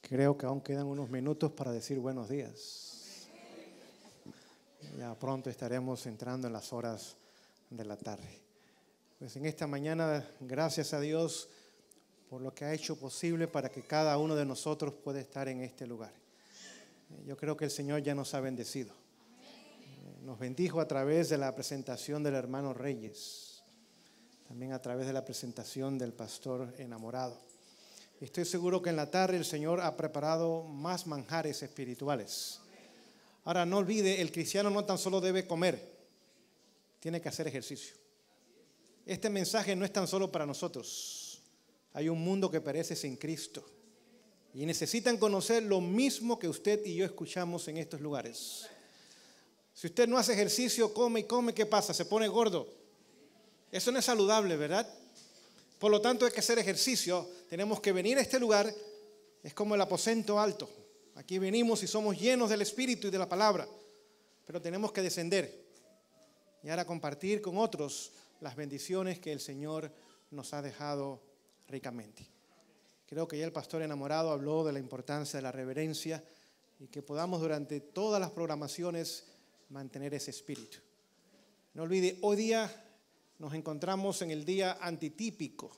Creo que aún quedan unos minutos para decir buenos días. Ya pronto estaremos entrando en las horas de la tarde. Pues en esta mañana, gracias a Dios por lo que ha hecho posible para que cada uno de nosotros pueda estar en este lugar. Yo creo que el Señor ya nos ha bendecido. Nos bendijo a través de la presentación del hermano Reyes, también a través de la presentación del pastor enamorado. Estoy seguro que en la tarde el Señor ha preparado más manjares espirituales. Ahora, no olvide, el cristiano no tan solo debe comer, tiene que hacer ejercicio. Este mensaje no es tan solo para nosotros. Hay un mundo que perece sin Cristo y necesitan conocer lo mismo que usted y yo escuchamos en estos lugares. Si usted no hace ejercicio, come y come, ¿qué pasa? Se pone gordo. Eso no es saludable, ¿verdad? Por lo tanto, hay que hacer ejercicio. Tenemos que venir a este lugar. Es como el aposento alto. Aquí venimos y somos llenos del Espíritu y de la palabra. Pero tenemos que descender y ahora compartir con otros las bendiciones que el Señor nos ha dejado ricamente. Creo que ya el pastor enamorado habló de la importancia de la reverencia y que podamos durante todas las programaciones mantener ese espíritu. No olvide, hoy día nos encontramos en el día antitípico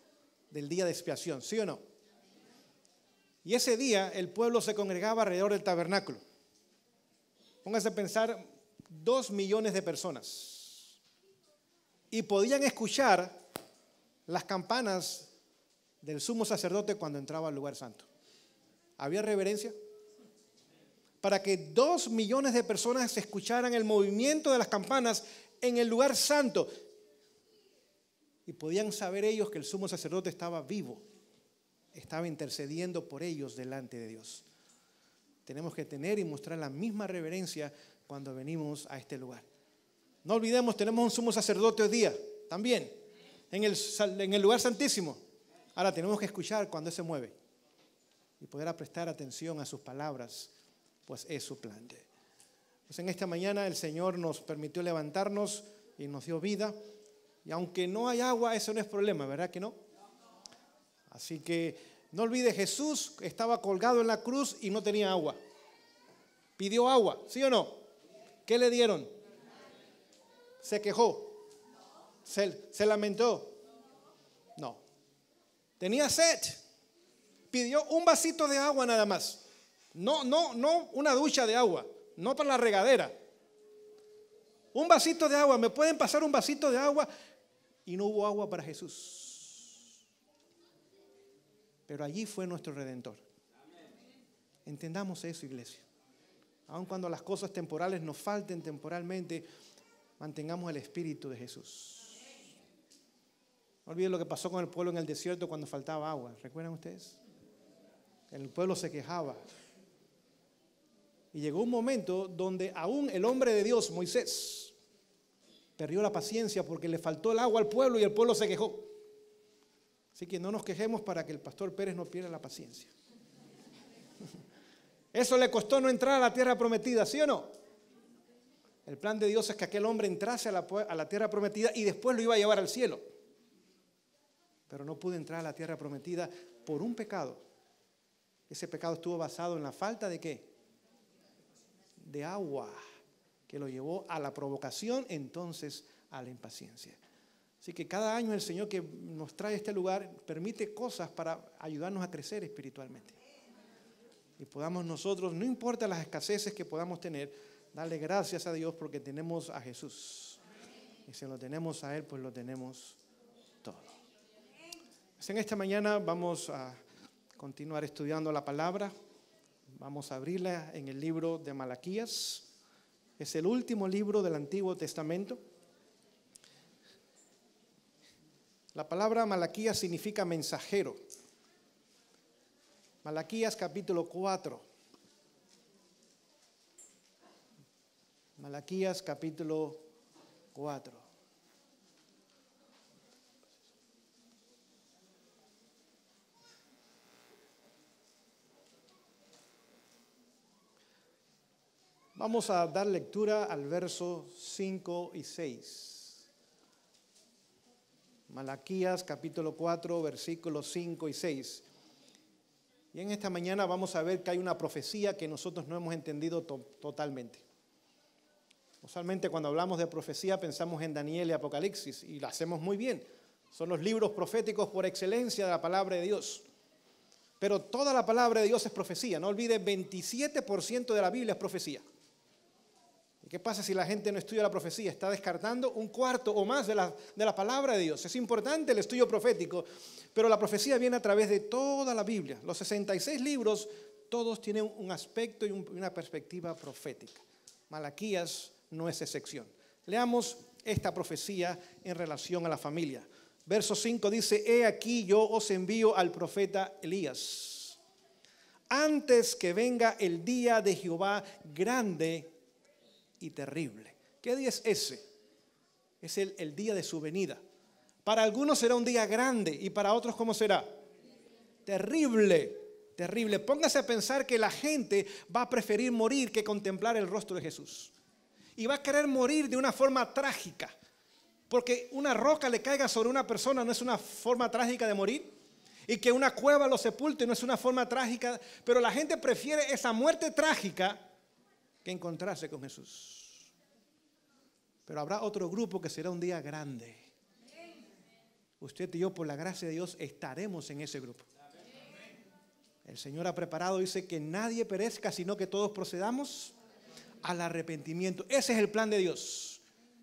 del día de expiación, ¿sí o no? Y ese día el pueblo se congregaba alrededor del tabernáculo. Póngase a pensar, 2 millones de personas. Y podían escuchar las campanas del sumo sacerdote cuando entraba al lugar santo. ¿Había reverencia? Para que 2 millones de personas escucharan el movimiento de las campanas en el lugar santo. Y podían saber ellos que el sumo sacerdote estaba vivo, estaba intercediendo por ellos delante de Dios. Tenemos que tener y mostrar la misma reverencia cuando venimos a este lugar. No olvidemos, tenemos un sumo sacerdote hoy día, también, en el lugar santísimo. Ahora tenemos que escuchar cuando Él se mueve y poder prestar atención a sus palabras, pues es su plan. Pues en esta mañana el Señor nos permitió levantarnos y nos dio vida. Y aunque no hay agua, eso no es problema, ¿verdad que no? Así que no olvide, Jesús estaba colgado en la cruz y no tenía agua. Pidió agua, ¿sí o no? ¿Qué le dieron? ¿Se quejó? ¿Se lamentó? No. Tenía sed. Pidió un vasito de agua nada más. No una ducha de agua, no para la regadera. Un vasito de agua, ¿me pueden pasar un vasito de agua? Y no hubo agua para Jesús. Pero allí fue nuestro Redentor. Entendamos eso, iglesia. Aun cuando las cosas temporales nos falten temporalmente, mantengamos el espíritu de Jesús. No olviden lo que pasó con el pueblo en el desierto cuando faltaba agua. ¿Recuerdan ustedes? El pueblo se quejaba. Y llegó un momento donde aún el hombre de Dios, Moisés, perdió la paciencia porque le faltó el agua al pueblo y el pueblo se quejó. Así que no nos quejemos para que el pastor Pérez no pierda la paciencia. Eso le costó no entrar a la tierra prometida, ¿sí o no? El plan de Dios es que aquel hombre entrase a la tierra prometida y después lo iba a llevar al cielo. Pero no pudo entrar a la tierra prometida por un pecado. Ese pecado estuvo basado en la falta ¿de qué? De agua, que lo llevó a la provocación, entonces a la impaciencia. Así que cada año el Señor que nos trae a este lugar permite cosas para ayudarnos a crecer espiritualmente. Y podamos nosotros, no importa las escaseces que podamos tener, darle gracias a Dios porque tenemos a Jesús. Y si lo tenemos a Él, pues lo tenemos todo. Pues en esta mañana vamos a continuar estudiando la palabra. Vamos a abrirla en el libro de Malaquías. Es el último libro del Antiguo Testamento. La palabra Malaquías significa mensajero. Malaquías capítulo 4. Malaquías capítulo 4. Vamos a dar lectura al verso 5 y 6. Malaquías capítulo 4, versículos 5 y 6. Y en esta mañana vamos a ver que hay una profecía que nosotros no hemos entendido totalmente. Usualmente cuando hablamos de profecía pensamos en Daniel y Apocalipsis y lo hacemos muy bien. Son los libros proféticos por excelencia de la palabra de Dios. Pero toda la palabra de Dios es profecía. No olvide, 27% de la Biblia es profecía. ¿Y qué pasa si la gente no estudia la profecía? Está descartando un cuarto o más de la palabra de Dios. Es importante el estudio profético, pero la profecía viene a través de toda la Biblia. Los 66 libros, todos tienen un aspecto y una perspectiva profética. Malaquías no es excepción. Leamos esta profecía en relación a la familia. Verso 5 dice: he aquí yo os envío al profeta Elías, antes que venga el día de Jehová grande y terrible. ¿Qué día es ese? Es el día de su venida. Para algunos será un día grande y para otros, ¿cómo será? Terrible, terrible. Póngase a pensar que la gente va a preferir morir que contemplar el rostro de Jesús. Y va a querer morir de una forma trágica. Porque una roca le caiga sobre una persona no es una forma trágica de morir. Y que una cueva lo sepulte no es una forma trágica. Pero la gente prefiere esa muerte trágica que encontrarse con Jesús. Pero habrá otro grupo que será un día grande. Usted y yo, por la gracia de Dios, estaremos en ese grupo. El Señor ha preparado, dice, que nadie perezca, sino que todos procedamos al arrepentimiento. Ese es el plan de Dios.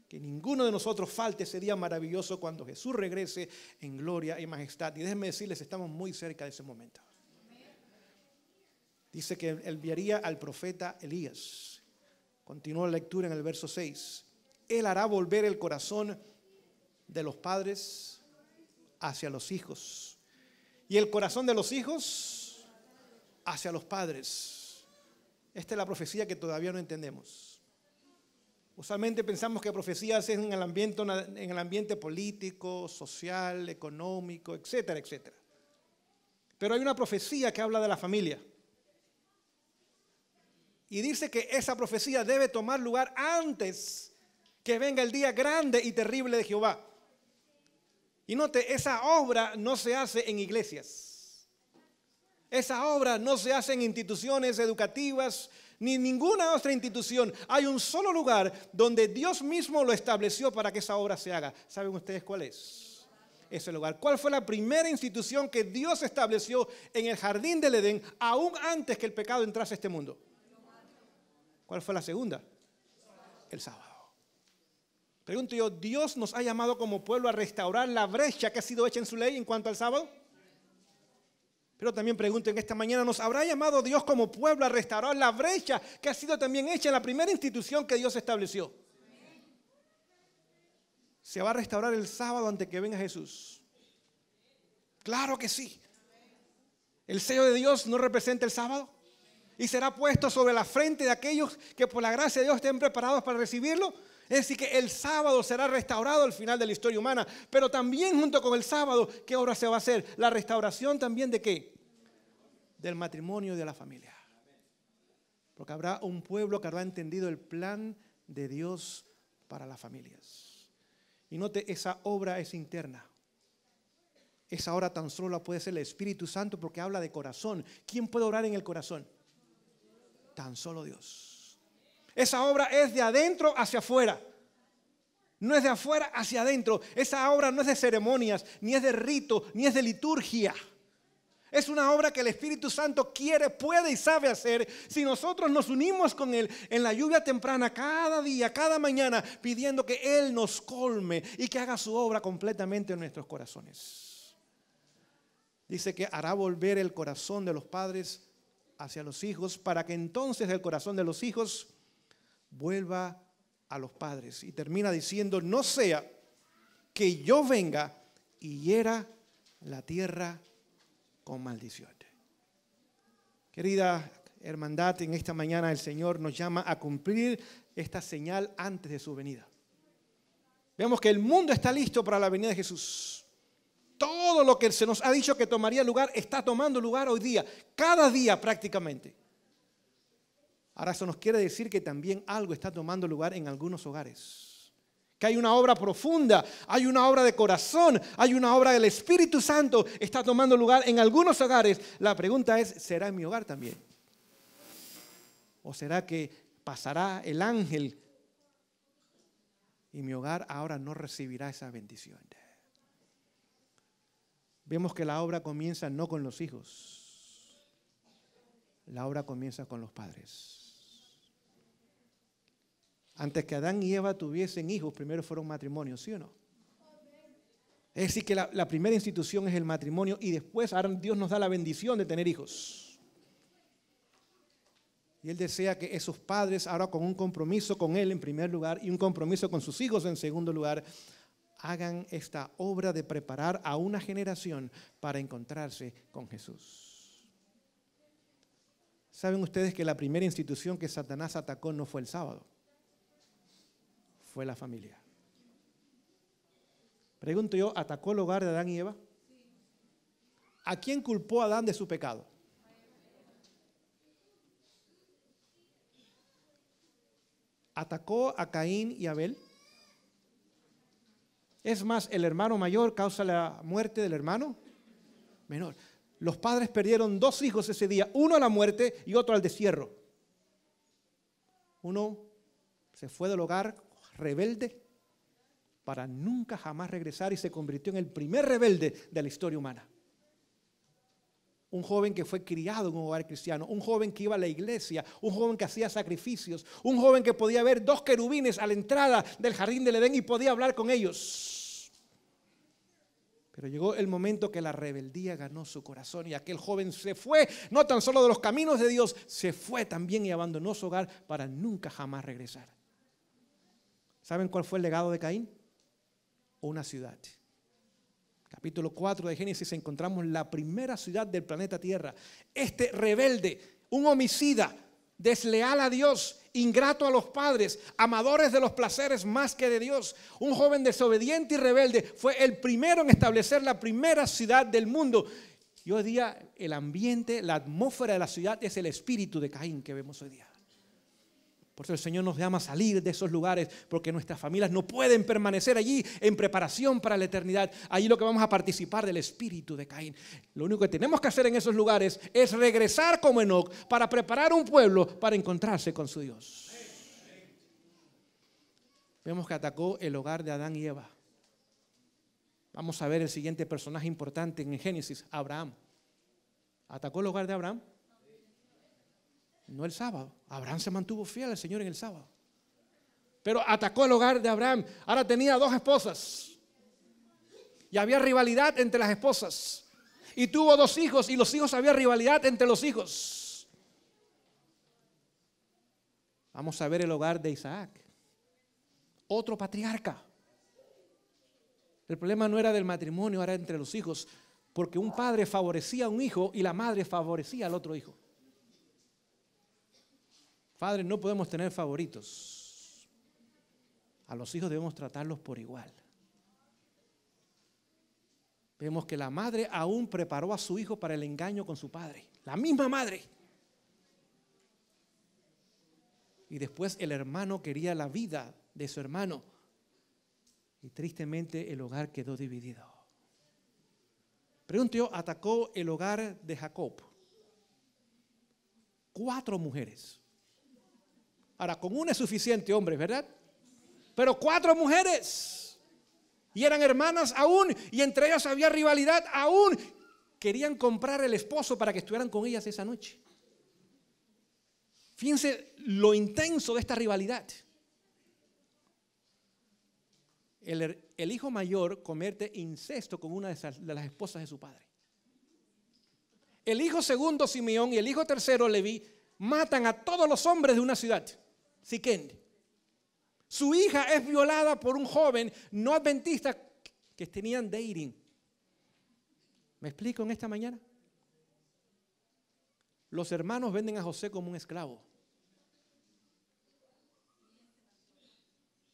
Que ninguno de nosotros falte ese día maravilloso cuando Jesús regrese en gloria y majestad. Y déjenme decirles, estamos muy cerca de ese momento. Dice que enviaría al profeta Elías. Continúa la lectura en el verso 6. Él hará volver el corazón de los padres hacia los hijos, y el corazón de los hijos hacia los padres. Esta es la profecía que todavía no entendemos. Usualmente pensamos que profecías es en el ambiente político, social, económico, etcétera, etcétera. Pero hay una profecía que habla de la familia. Y dice que esa profecía debe tomar lugar antes que venga el día grande y terrible de Jehová. Y note, esa obra no se hace en iglesias. Esa obra no se hace en instituciones educativas, ni ninguna otra institución. Hay un solo lugar donde Dios mismo lo estableció para que esa obra se haga. ¿Saben ustedes cuál es ese lugar? ¿Cuál fue la primera institución que Dios estableció en el jardín del Edén, aún antes que el pecado entrase a este mundo? ¿Cuál fue la segunda? El sábado. Pregunto yo, ¿Dios nos ha llamado como pueblo a restaurar la brecha que ha sido hecha en su ley en cuanto al sábado? Pero también pregunto en esta mañana, ¿nos habrá llamado Dios como pueblo a restaurar la brecha que ha sido también hecha en la primera institución que Dios estableció? ¿Se va a restaurar el sábado antes que venga Jesús? Claro que sí. ¿El sello de Dios no representa el sábado? ¿Y será puesto sobre la frente de aquellos que por la gracia de Dios estén preparados para recibirlo? Es decir, que el sábado será restaurado al final de la historia humana. Pero también junto con el sábado, ¿qué obra se va a hacer? La restauración también ¿de qué? Del matrimonio y de la familia. Porque habrá un pueblo que habrá entendido el plan de Dios para las familias. Y note, esa obra es interna. Esa obra tan solo la puede hacer el Espíritu Santo porque habla de corazón. ¿Quién puede orar en el corazón? Tan solo Dios. Esa obra es de adentro hacia afuera. No es de afuera hacia adentro. Esa obra no es de ceremonias, ni es de rito, ni es de liturgia. Es una obra que el Espíritu Santo quiere, puede y sabe hacer si nosotros nos unimos con Él en la lluvia temprana cada día, cada mañana, pidiendo que Él nos colme y que haga su obra completamente en nuestros corazones. Dice que hará volver el corazón de los padres hacia los hijos para que entonces el corazón de los hijos vuelva a los padres. Y termina diciendo, no sea que yo venga y hiera la tierra con maldición. Querida hermandad, en esta mañana el Señor nos llama a cumplir esta señal antes de su venida. Vemos que el mundo está listo para la venida de Jesús. Todo lo que se nos ha dicho que tomaría lugar está tomando lugar hoy día, cada día prácticamente. Ahora eso nos quiere decir que también algo está tomando lugar en algunos hogares. Que hay una obra profunda, hay una obra de corazón, hay una obra del Espíritu Santo, está tomando lugar en algunos hogares. La pregunta es, ¿será en mi hogar también? ¿O será que pasará el ángel y mi hogar ahora no recibirá esa bendición? Vemos que la obra comienza no con los hijos, la obra comienza con los padres. Antes que Adán y Eva tuviesen hijos, primero fueron matrimonios, ¿sí o no? Es decir, que la primera institución es el matrimonio y después ahora Dios nos da la bendición de tener hijos. Y Él desea que esos padres, ahora con un compromiso con Él en primer lugar y un compromiso con sus hijos en segundo lugar, hagan esta obra de preparar a una generación para encontrarse con Jesús. ¿Saben ustedes que la primera institución que Satanás atacó no fue el sábado? Fue la familia. Pregunto yo, ¿atacó el hogar de Adán y Eva? ¿A quién culpó a Adán de su pecado? ¿Atacó a Caín y Abel? Es más, el hermano mayor causa la muerte del hermano menor. Los padres perdieron 2 hijos ese día, uno a la muerte y otro al destierro. Uno se fue del hogar rebelde para nunca jamás regresar y se convirtió en el primer rebelde de la historia humana. Un joven que fue criado en un hogar cristiano, un joven que iba a la iglesia, un joven que hacía sacrificios, un joven que podía ver 2 querubines a la entrada del jardín del Edén y podía hablar con ellos. Pero llegó el momento que la rebeldía ganó su corazón y aquel joven se fue, no tan solo de los caminos de Dios, se fue también y abandonó su hogar para nunca jamás regresar. ¿Saben cuál fue el legado de Caín? Una ciudad. Capítulo 4 de Génesis encontramos la primera ciudad del planeta Tierra. Este rebelde, un homicida, desleal a Dios, ingrato a los padres, amadores de los placeres más que de Dios. Un joven desobediente y rebelde fue el primero en establecer la primera ciudad del mundo. Y hoy día el ambiente, la atmósfera de la ciudad es el espíritu de Caín que vemos hoy día. Por eso el Señor nos llama a salir de esos lugares, porque nuestras familias no pueden permanecer allí en preparación para la eternidad. Allí lo que vamos a participar del espíritu de Caín. Lo único que tenemos que hacer en esos lugares es regresar como Enoc para preparar un pueblo para encontrarse con su Dios. Vemos que atacó el hogar de Adán y Eva. Vamos a ver el siguiente personaje importante en Génesis, Abraham. ¿Atacó el hogar de Abraham? No el sábado. Abraham se mantuvo fiel al Señor en el sábado. Pero atacó el hogar de Abraham. Ahora tenía 2 esposas. Y había rivalidad entre las esposas. Y tuvo 2 hijos y los hijos había rivalidad entre los hijos. Vamos a ver el hogar de Isaac. Otro patriarca. El problema no era del matrimonio, era entre los hijos. Porque un padre favorecía a un hijo y la madre favorecía al otro hijo. Padres, no podemos tener favoritos. A los hijos debemos tratarlos por igual. Vemos que la madre aún preparó a su hijo para el engaño con su padre. La misma madre. Y después el hermano quería la vida de su hermano. Y tristemente el hogar quedó dividido. Pregunto yo, atacó el hogar de Jacob. 4 mujeres. Ahora, con una es suficiente, hombres, ¿verdad? Pero 4 mujeres. Y eran hermanas aún. Y entre ellas había rivalidad aún. Querían comprar el esposo para que estuvieran con ellas esa noche. Fíjense lo intenso de esta rivalidad. El hijo mayor comete incesto con una de las esposas de su padre. El hijo segundo, Simeón, y el hijo tercero, Leví, matan a todos los hombres de una ciudad. Siquén. Su hija es violada por un joven no adventista que tenían dating. ¿Me explico en esta mañana? Los hermanos venden a José como un esclavo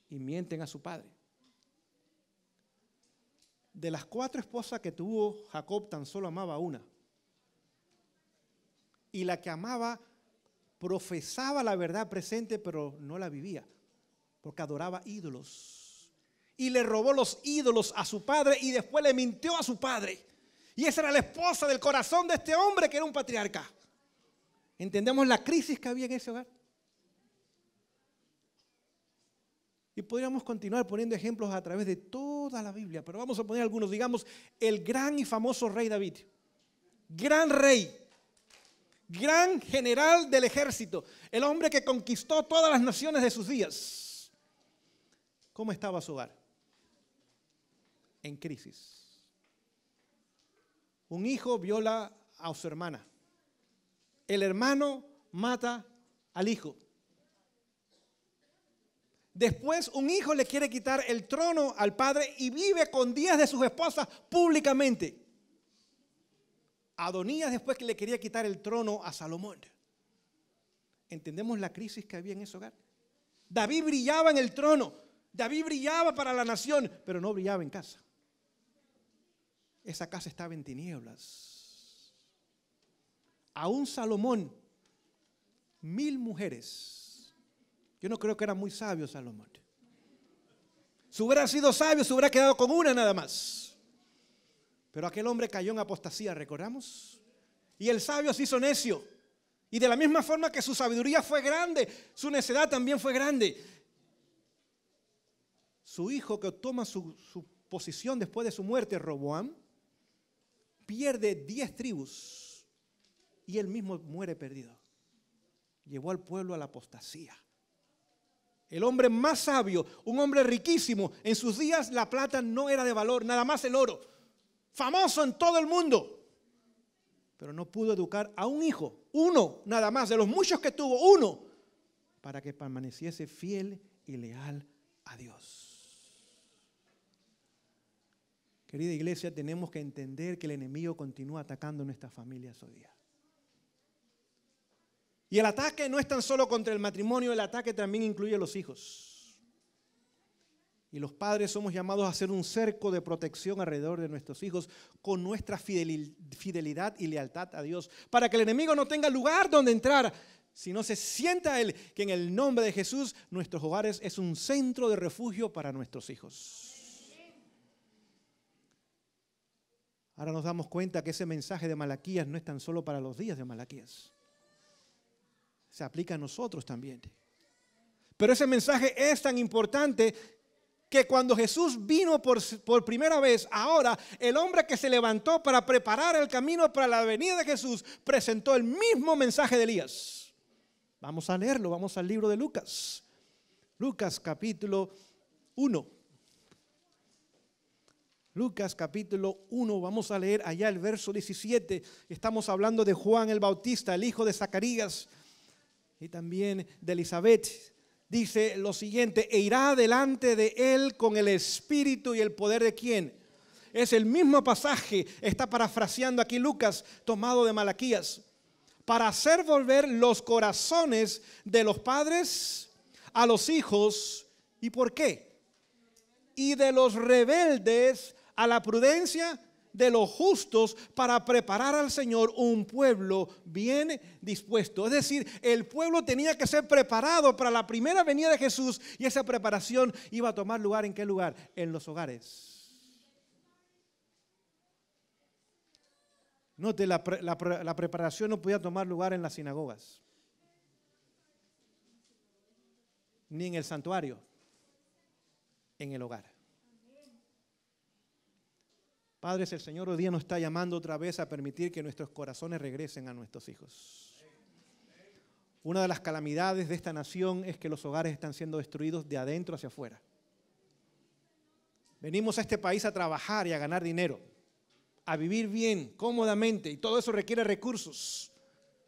y mienten a su padre. De las 4 esposas que tuvo Jacob, tan solo amaba a una. Y la que amaba profesaba la verdad presente, pero no la vivía, porque adoraba ídolos. y le robó los ídolos a su padre y después le mintió a su padre. Y esa era la esposa del corazón de este hombre que era un patriarca. ¿Entendemos la crisis que había en ese hogar? Y podríamos continuar poniendo ejemplos a través de toda la Biblia, pero vamos a poner algunos. Digamos, el gran y famoso rey David. Gran rey, gran general del ejército, el hombre que conquistó todas las naciones de sus días. ¿Cómo estaba su hogar? En crisis. Un hijo viola a su hermana. El hermano mata al hijo. Después un hijo le quiere quitar el trono al padre y vive con 10 de sus esposas públicamente. Adonías después que le quería quitar el trono a Salomón. ¿Entendemos la crisis que había en ese hogar? David brillaba en el trono, David brillaba para la nación, pero no brillaba en casa. Esa casa estaba en tinieblas. Aún Salomón, 1000 mujeres. Yo no creo que era muy sabio Salomón. Si hubiera sido sabio, se hubiera quedado con una nada más. Pero aquel hombre cayó en apostasía, ¿recordamos? Y el sabio se hizo necio. Y de la misma forma que su sabiduría fue grande, su necedad también fue grande. Su hijo, que toma su posición después de su muerte, Roboam, pierde 10 tribus y él mismo muere perdido. Llevó al pueblo a la apostasía. El hombre más sabio, un hombre riquísimo, en sus días la plata no era de valor, nada más el oro. Famoso en todo el mundo, pero no pudo educar a un hijo, uno nada más, de los muchos que tuvo, uno, para que permaneciese fiel y leal a Dios. Querida iglesia, tenemos que entender que el enemigo continúa atacando nuestras familias hoy día. Y el ataque no es tan solo contra el matrimonio, el ataque también incluye a los hijos. Y los padres somos llamados a hacer un cerco de protección alrededor de nuestros hijos con nuestra fidelidad y lealtad a Dios, para que el enemigo no tenga lugar donde entrar, sino se sienta él que en el nombre de Jesús nuestros hogares es un centro de refugio para nuestros hijos. Ahora nos damos cuenta que ese mensaje de Malaquías no es tan solo para los días de Malaquías. Se aplica a nosotros también. Pero ese mensaje es tan importante que cuando Jesús vino por primera vez, ahora el hombre que se levantó para preparar el camino para la venida de Jesús presentó el mismo mensaje de Elías. Vamos a leerlo, vamos al libro de Lucas. Lucas capítulo 1. Lucas capítulo 1, vamos a leer allá el verso 17. Estamos hablando de Juan el Bautista, el hijo de Zacarías y también de Elizabeth. Dice lo siguiente: e irá delante de él con el espíritu y el poder de ¿quién? Es el mismo pasaje, está parafraseando aquí Lucas, tomado de Malaquías, para hacer volver los corazones de los padres a los hijos. ¿Y por qué? Y de los rebeldes a la prudencia de los justos, para preparar al Señor un pueblo bien dispuesto. Es decir, el pueblo tenía que ser preparado para la primera venida de Jesús, y esa preparación iba a tomar lugar ¿en qué lugar? En los hogares. Note, la preparación no podía tomar lugar en las sinagogas, ni en el santuario, en el hogar. Padres, el Señor hoy día nos está llamando otra vez a permitir que nuestros corazones regresen a nuestros hijos. Una de las calamidades de esta nación es que los hogares están siendo destruidos de adentro hacia afuera. Venimos a este país a trabajar y a ganar dinero, a vivir bien, cómodamente, y todo eso requiere recursos.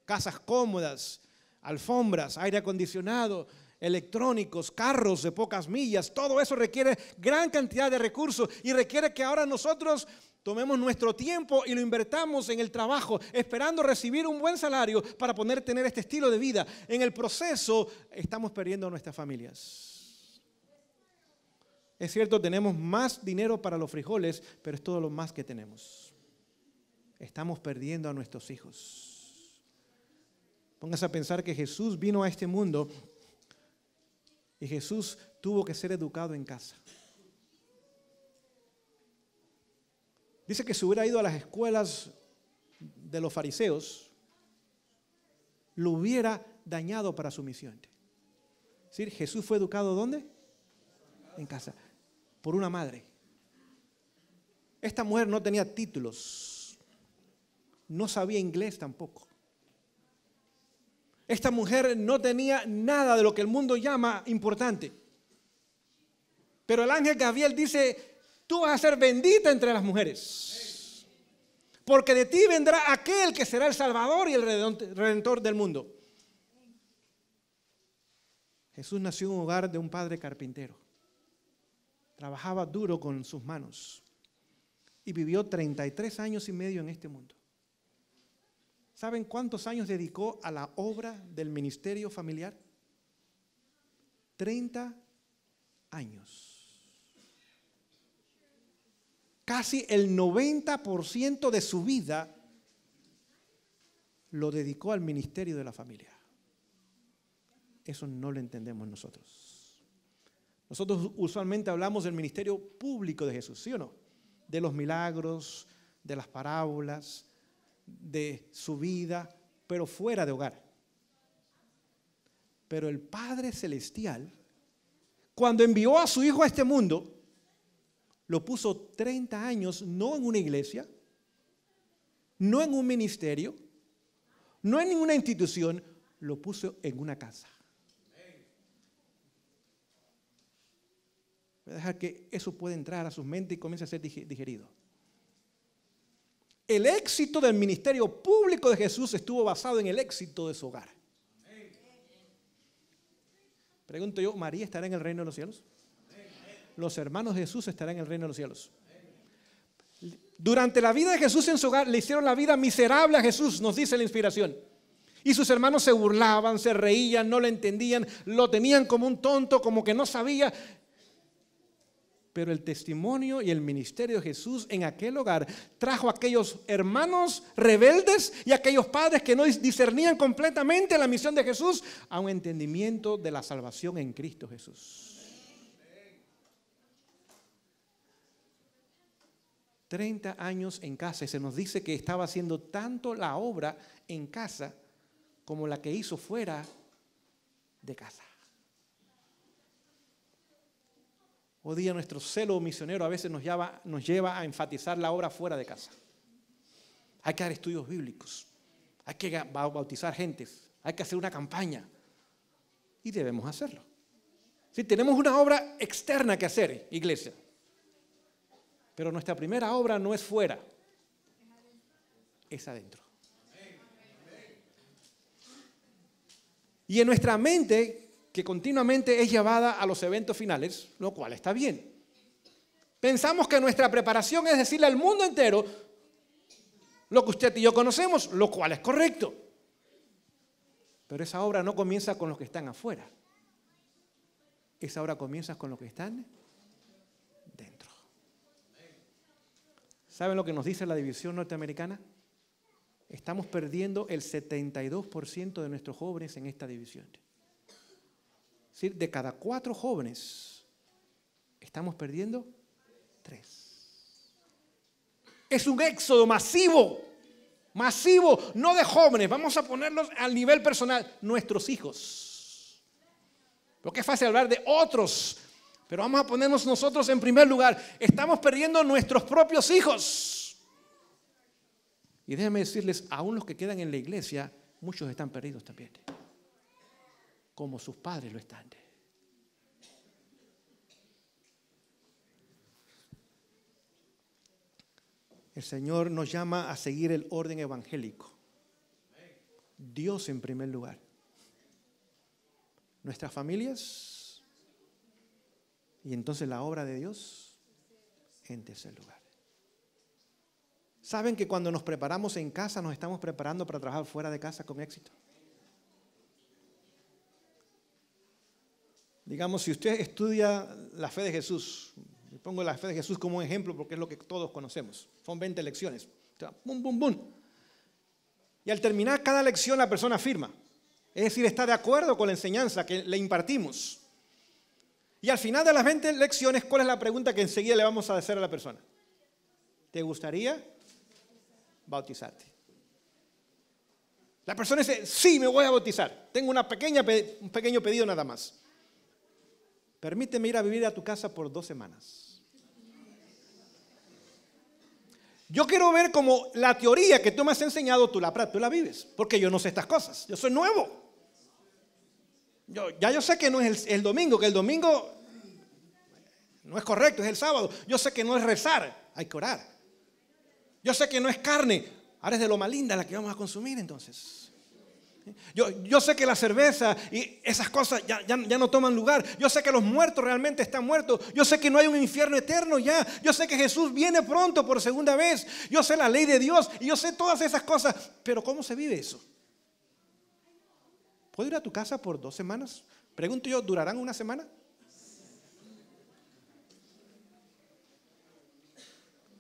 Casas cómodas, alfombras, aire acondicionado, electrónicos, carros de pocas millas. Todo eso requiere gran cantidad de recursos y requiere que ahora nosotros tomemos nuestro tiempo y lo invertamos en el trabajo, esperando recibir un buen salario para poder tener este estilo de vida. En el proceso estamos perdiendo a nuestras familias. Es cierto, tenemos más dinero para los frijoles, pero es todo lo más que tenemos. Estamos perdiendo a nuestros hijos. Póngase a pensar que Jesús vino a este mundo y Jesús tuvo que ser educado en casa. Dice que si hubiera ido a las escuelas de los fariseos, lo hubiera dañado para su misión. Es decir, Jesús fue educado ¿dónde? En casa, por una madre. Esta mujer no tenía títulos, no sabía inglés tampoco. Esta mujer no tenía nada de lo que el mundo llama importante. Pero el ángel Gabriel dice, tú vas a ser bendita entre las mujeres, porque de ti vendrá aquel que será el Salvador y el Redentor del mundo. Jesús nació en un hogar de un padre carpintero. Trabajaba duro con sus manos y vivió 33 años y medio en este mundo. ¿Saben cuántos años dedicó a la obra del ministerio familiar? 30 años. Casi el 90% de su vida lo dedicó al ministerio de la familia. Eso no lo entendemos nosotros. Nosotros usualmente hablamos del ministerio público de Jesús, ¿sí o no? De los milagros, de las parábolas, de su vida, pero fuera de hogar. Pero el Padre Celestial, cuando envió a su Hijo a este mundo, lo puso 30 años no en una iglesia, no en un ministerio, no en ninguna institución, lo puso en una casa. Voy a dejar que eso pueda entrar a sus mentes y comience a ser digerido. El éxito del ministerio público de Jesús estuvo basado en el éxito de su hogar. Pregunto yo, ¿María estará en el reino de los cielos? Los hermanos de Jesús estarán en el reino de los cielos. Durante la vida de Jesús en su hogar le hicieron la vida miserable a Jesús, nos dice la inspiración. Y sus hermanos se burlaban, se reían, no lo entendían, lo tenían como un tonto, como que no sabía. Pero el testimonio y el ministerio de Jesús en aquel hogar trajo a aquellos hermanos rebeldes y a aquellos padres que no discernían completamente la misión de Jesús a un entendimiento de la salvación en Cristo Jesús. 30 años en casa y se nos dice que estaba haciendo tanto la obra en casa como la que hizo fuera de casa. Hoy día nuestro celo misionero a veces nos lleva a enfatizar la obra fuera de casa. Hay que dar estudios bíblicos, hay que bautizar gentes, hay que hacer una campaña y debemos hacerlo. Sí, tenemos una obra externa que hacer, iglesia, pero nuestra primera obra no es fuera, es adentro. Y en nuestra mente, que continuamente es llevada a los eventos finales, lo cual está bien. Pensamos que nuestra preparación es decirle al mundo entero lo que usted y yo conocemos, lo cual es correcto. Pero esa obra no comienza con los que están afuera. Esa obra comienza con los que están dentro. ¿Saben lo que nos dice la división norteamericana? Estamos perdiendo el 72% de nuestros jóvenes en esta división. Es decir, de cada 4 jóvenes, estamos perdiendo 3. Es un éxodo masivo, no de jóvenes, vamos a ponerlos al nivel personal, nuestros hijos. Porque es fácil hablar de otros, pero vamos a ponernos nosotros en primer lugar. Estamos perdiendo nuestros propios hijos. Y déjenme decirles, aún los que quedan en la iglesia, muchos están perdidos también, como sus padres lo están. El Señor nos llama a seguir el orden evangélico. Dios en primer lugar. Nuestras familias y entonces la obra de Dios en tercer lugar. ¿Saben que cuando nos preparamos en casa nos estamos preparando para trabajar fuera de casa con éxito? Digamos, si usted estudia la fe de Jesús, y pongo la fe de Jesús como un ejemplo porque es lo que todos conocemos, son 20 lecciones, bum, bum, bum. Y al terminar cada lección la persona afirma, es decir, está de acuerdo con la enseñanza que le impartimos. Y al final de las 20 lecciones, ¿cuál es la pregunta que enseguida le vamos a hacer a la persona? ¿Te gustaría bautizarte? La persona dice, sí, me voy a bautizar. Tengo un pequeño pedido nada más. Permíteme ir a vivir a tu casa por 2 semanas. Yo quiero ver cómo la teoría que tú me has enseñado, tú la vives. Porque yo no sé estas cosas. Yo soy nuevo. Yo sé que no es el domingo, que el domingo no es correcto, es el sábado. Yo sé que no es rezar, hay que orar. Yo sé que no es carne, ahora es de lo más linda la que vamos a consumir entonces. Yo sé que la cerveza y esas cosas ya no toman lugar. Yo sé que los muertos realmente están muertos. Yo sé que no hay un infierno eterno ya. Yo sé que Jesús viene pronto por segunda vez. Yo sé la ley de Dios y yo sé todas esas cosas. Pero ¿cómo se vive eso? ¿Puedo ir a tu casa por 2 semanas? Pregunto yo, ¿durarán 1 semana?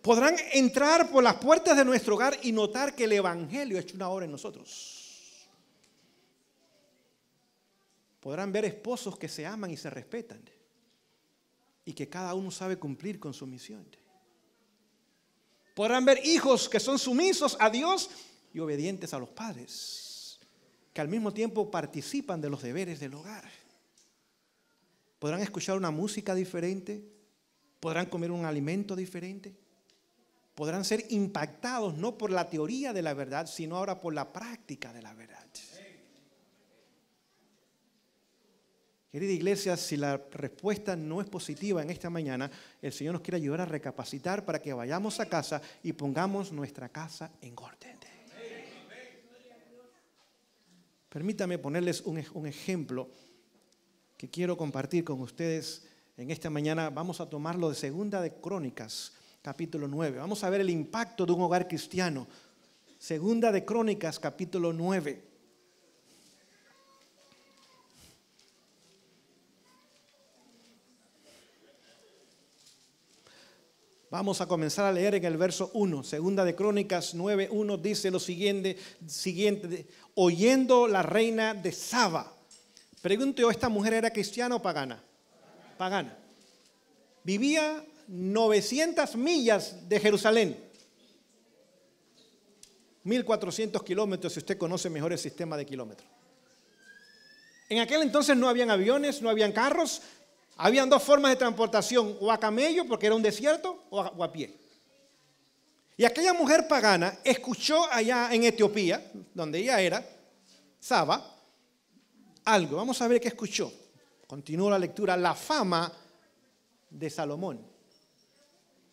Podrán entrar por las puertas de nuestro hogar y notar que el evangelio ha hecho una obra en nosotros. Podrán ver esposos que se aman y se respetan y que cada uno sabe cumplir con su misión. Podrán ver hijos que son sumisos a Dios y obedientes a los padres, que al mismo tiempo participan de los deberes del hogar. Podrán escuchar una música diferente, podrán comer un alimento diferente, podrán ser impactados no por la teoría de la verdad, sino ahora por la práctica de la verdad. Querida iglesia, si la respuesta no es positiva en esta mañana, el Señor nos quiere ayudar a recapacitar para que vayamos a casa y pongamos nuestra casa en orden. Permítame ponerles un ejemplo que quiero compartir con ustedes en esta mañana. Vamos a tomarlo de Segunda de Crónicas, capítulo 9. Vamos a ver el impacto de un hogar cristiano. Segunda de Crónicas, capítulo 9. Vamos a comenzar a leer en el verso 1. Segunda de Crónicas 9:1 dice lo siguiente, oyendo la reina de Saba. Pregunto yo, ¿esta mujer era cristiana o pagana? Pagana. Vivía 900 millas de Jerusalén. 1400 kilómetros, si usted conoce mejor el sistema de kilómetros. En aquel entonces no habían aviones, no habían carros. Habían 2 formas de transportación, o a camello, porque era un desierto, o a pie. Y aquella mujer pagana escuchó allá en Etiopía, donde ella era, Saba, algo. Vamos a ver qué escuchó. Continúo la lectura. La fama de Salomón.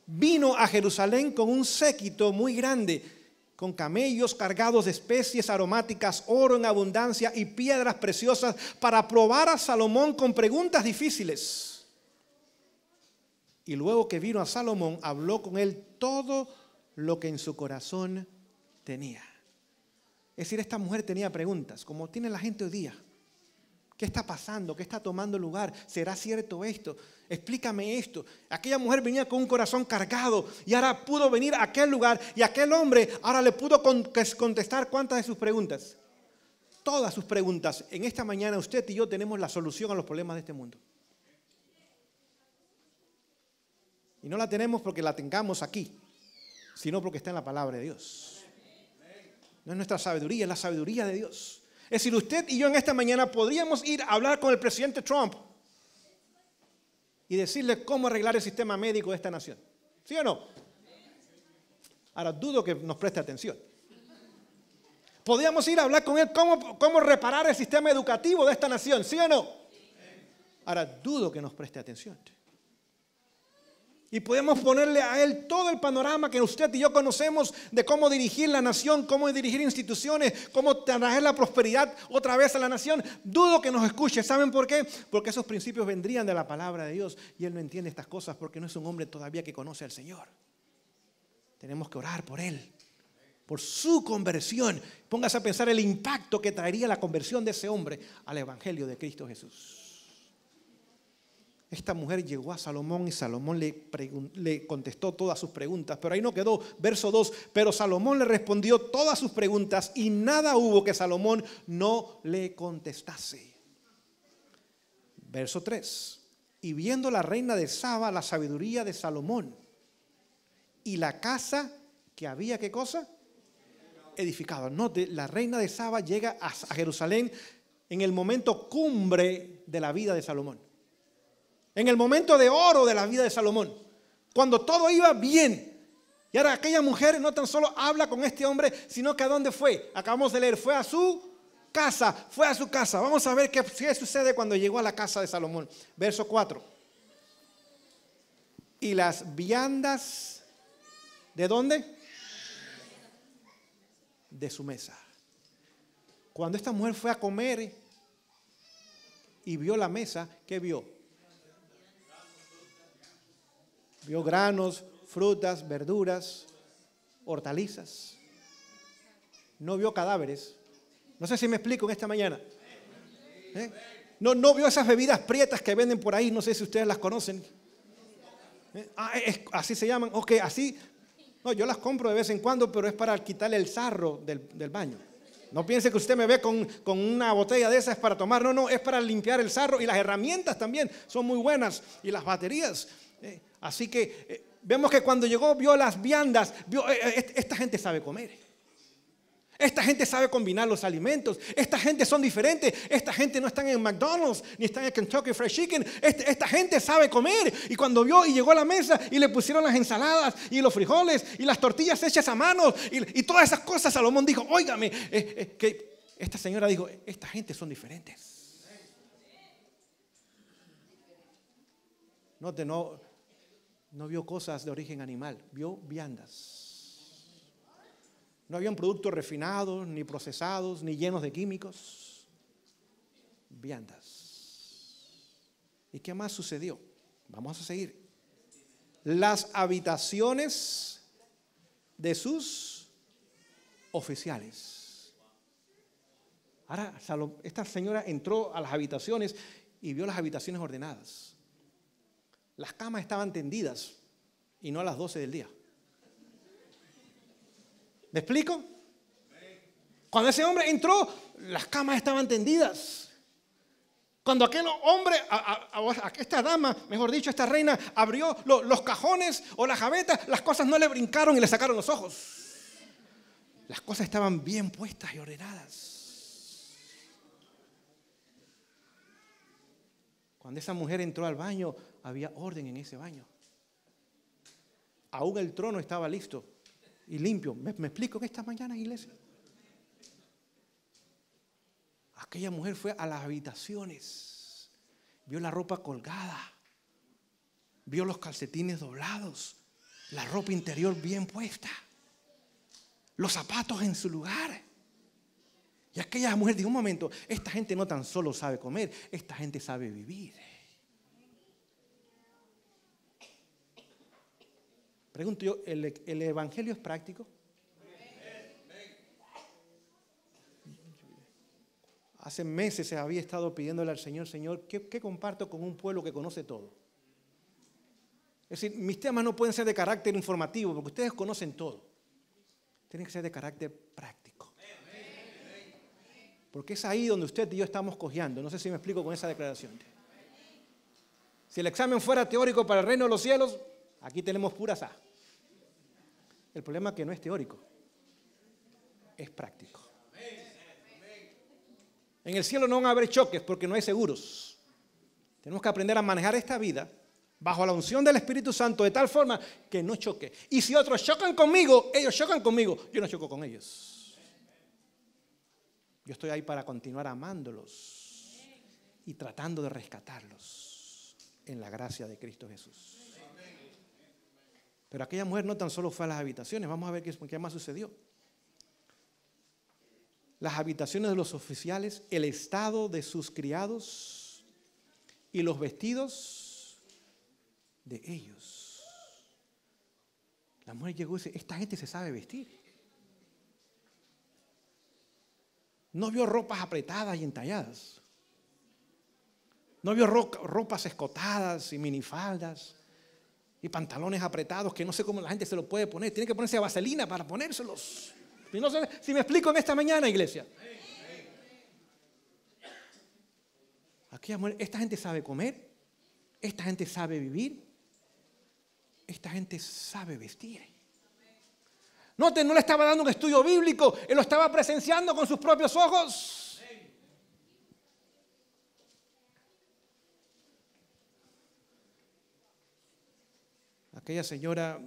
Vino a Jerusalén con un séquito muy grande, con camellos cargados de especies aromáticas, oro en abundancia y piedras preciosas, para probar a Salomón con preguntas difíciles. Y luego que vino a Salomón, habló con él todo lo que en su corazón tenía. Es decir, esta mujer tenía preguntas, como tiene la gente hoy día. ¿Qué está pasando? ¿Qué está tomando lugar? ¿Será cierto esto? Explícame esto. Aquella mujer venía con un corazón cargado y ahora pudo venir a aquel lugar y aquel hombre ahora le pudo contestar ¿cuántas de sus preguntas? Todas sus preguntas. En esta mañana usted y yo tenemos la solución a los problemas de este mundo. Y no la tenemos porque la tengamos aquí, sino porque está en la palabra de Dios. No es nuestra sabiduría, es la sabiduría de Dios. Es decir, usted y yo en esta mañana podríamos ir a hablar con el presidente Trump y decirle cómo arreglar el sistema médico de esta nación. ¿Sí o no? Ahora dudo que nos preste atención. Podríamos ir a hablar con él cómo reparar el sistema educativo de esta nación. ¿Sí o no? Ahora dudo que nos preste atención. Y podemos ponerle a él todo el panorama que usted y yo conocemos de cómo dirigir la nación, cómo dirigir instituciones, cómo traer la prosperidad otra vez a la nación. Dudo que nos escuche. ¿Saben por qué? Porque esos principios vendrían de la palabra de Dios y él no entiende estas cosas porque no es un hombre todavía que conoce al Señor. Tenemos que orar por él, por su conversión. Póngase a pensar el impacto que traería la conversión de ese hombre al evangelio de Cristo Jesús. Esta mujer llegó a Salomón y Salomón le contestó todas sus preguntas. Pero ahí no quedó. Verso 2. Pero Salomón le respondió todas sus preguntas y nada hubo que Salomón no le contestase. Verso 3. Y viendo la reina de Saba la sabiduría de Salomón y la casa que había, ¿qué cosa? Edificado. Note, la reina de Saba llega a Jerusalén en el momento cumbre de la vida de Salomón. En el momento de oro de la vida de Salomón. Cuando todo iba bien. Y ahora aquella mujer no tan solo habla con este hombre, sino que ¿a dónde fue? Acabamos de leer, fue a su casa, fue a su casa. Vamos a ver qué sucede cuando llegó a la casa de Salomón. Verso 4. Y las viandas, ¿de dónde? De su mesa. Cuando esta mujer fue a comer y vio la mesa, ¿qué vio? Vio granos, frutas, verduras, hortalizas. No vio cadáveres. No sé si me explico en esta mañana. No vio esas bebidas prietas que venden por ahí. No sé si ustedes las conocen. Así se llaman. Ok, así. No, yo las compro de vez en cuando, pero es para quitarle el sarro del baño. No piense que usted me ve con una botella de esas para tomar. No, es para limpiar el sarro. Y las herramientas también son muy buenas. Y las baterías. Así que vemos que cuando llegó, vio las viandas. Esta gente sabe comer. Esta gente sabe combinar los alimentos. Esta gente son diferentes. Esta gente no están en McDonald's ni están en Kentucky Fried Chicken. Esta gente sabe comer. Y cuando vio y llegó a la mesa y le pusieron las ensaladas y los frijoles y las tortillas hechas a mano y todas esas cosas, Salomón dijo, óigame, que esta señora dijo, esta gente son diferentes. Note, no vio cosas de origen animal, vio viandas. No habían productos refinados, ni procesados, ni llenos de químicos. Viandas. ¿Y qué más sucedió? Vamos a seguir. Las habitaciones de sus oficiales. Ahora, esta señora entró a las habitaciones y vio las habitaciones ordenadas. Las camas estaban tendidas y no a las 12 del día. ¿Me explico? Cuando ese hombre entró, las camas estaban tendidas. Cuando aquel hombre, esta dama, mejor dicho, esta reina, abrió los cajones o las gavetas, las cosas no le brincaron y le sacaron los ojos. Las cosas estaban bien puestas y ordenadas. Cuando esa mujer entró al baño, había orden en ese baño. Aún el trono estaba listo y limpio. ¿Me explico en esta mañana, iglesia? Aquella mujer fue a las habitaciones, vio la ropa colgada, vio los calcetines doblados, la ropa interior bien puesta, los zapatos en su lugar. Y aquella mujer dijo, un momento, esta gente no tan solo sabe comer, esta gente sabe vivir. Pregunto yo, ¿el evangelio es práctico? Hace meses se había estado pidiéndole al Señor, Señor, ¿qué comparto con un pueblo que conoce todo? Es decir, mis temas no pueden ser de carácter informativo, porque ustedes conocen todo. Tienen que ser de carácter práctico. Porque es ahí donde usted y yo estamos cojeando. No sé si me explico con esa declaración. Si el examen fuera teórico para el reino de los cielos, aquí tenemos pura sa. El problema es que no es teórico, es práctico. En el cielo no van a haber choques porque no hay seguros. Tenemos que aprender a manejar esta vida bajo la unción del Espíritu Santo de tal forma que no choque. Y si otros chocan conmigo, ellos chocan conmigo, yo no choco con ellos. Yo estoy ahí para continuar amándolos y tratando de rescatarlos en la gracia de Cristo Jesús. Pero aquella mujer no tan solo fue a las habitaciones, vamos a ver qué más sucedió. Las habitaciones de los oficiales, el estado de sus criados y los vestidos de ellos. La mujer llegó y dice, esta gente se sabe vestir. No vio ropas apretadas y entalladas. No vio ropas escotadas y minifaldas y pantalones apretados que no sé cómo la gente se los puede poner. Tiene que ponerse vaselina para ponérselos. Y no sé si me explico en esta mañana, iglesia. Aquí, amor, esta gente sabe comer, esta gente sabe vivir, esta gente sabe vestir. Noten, no le estaba dando un estudio bíblico, él lo estaba presenciando con sus propios ojos. Aquella señora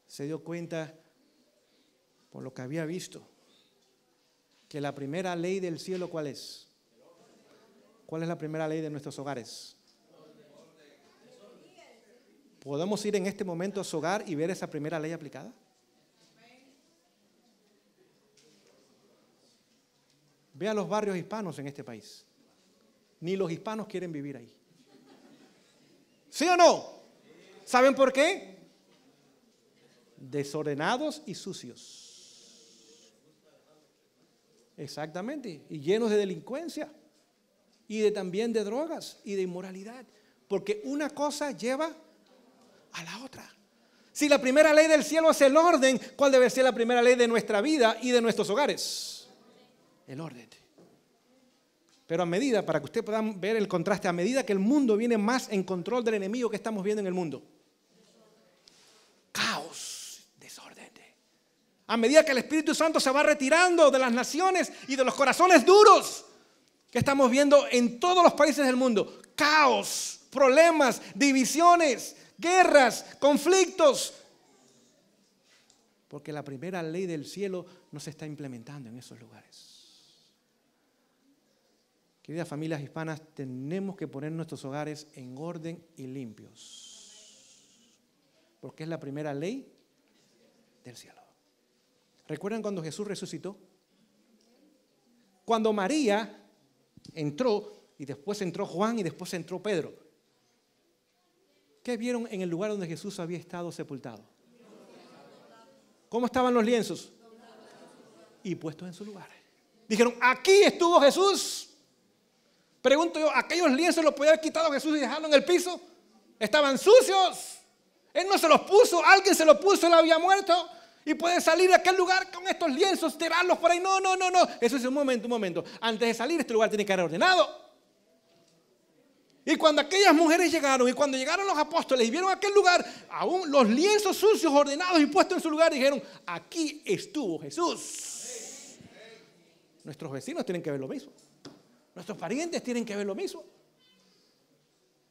se dio cuenta por lo que había visto que la primera ley del cielo, ¿cuál es? ¿Cuál es la primera ley de nuestros hogares? ¿Podemos ir en este momento a su hogar y ver esa primera ley aplicada? Ve a los barrios hispanos en este país. Ni los hispanos quieren vivir ahí. ¿Sí o no? ¿Saben por qué? Desordenados y sucios. Exactamente. Y llenos de delincuencia. Y también de drogas y de inmoralidad. Porque una cosa lleva a la otra. Si la primera ley del cielo es el orden, ¿cuál debe ser la primera ley de nuestra vida y de nuestros hogares? El orden. Pero a medida, para que usted pueda ver el contraste, a medida que el mundo viene más en control del enemigo que estamos viendo en el mundo. Caos, desorden. A medida que el Espíritu Santo se va retirando de las naciones y de los corazones duros que estamos viendo en todos los países del mundo. Caos, problemas, divisiones, guerras, conflictos. Porque la primera ley del cielo no se está implementando en esos lugares. Queridas familias hispanas, tenemos que poner nuestros hogares en orden y limpios. Porque es la primera ley del cielo. ¿Recuerdan cuando Jesús resucitó? Cuando María entró, y después entró Juan, y después entró Pedro. ¿Qué vieron en el lugar donde Jesús había estado sepultado? ¿Cómo estaban los lienzos? Y puestos en su lugar. Dijeron, aquí estuvo Jesús. Pregunto yo, ¿aquellos lienzos los podía haber quitado Jesús y dejarlo en el piso? Estaban sucios. Él no se los puso, alguien se los puso, él había muerto. Y puede salir de aquel lugar con estos lienzos, tirarlos por ahí. No. Eso es un momento. Antes de salir, este lugar tiene que estar ordenado. Y cuando aquellas mujeres llegaron, y cuando llegaron los apóstoles y vieron aquel lugar, aún los lienzos sucios, ordenados y puestos en su lugar, dijeron, aquí estuvo Jesús. Nuestros vecinos tienen que ver lo mismo. Nuestros parientes tienen que ver lo mismo.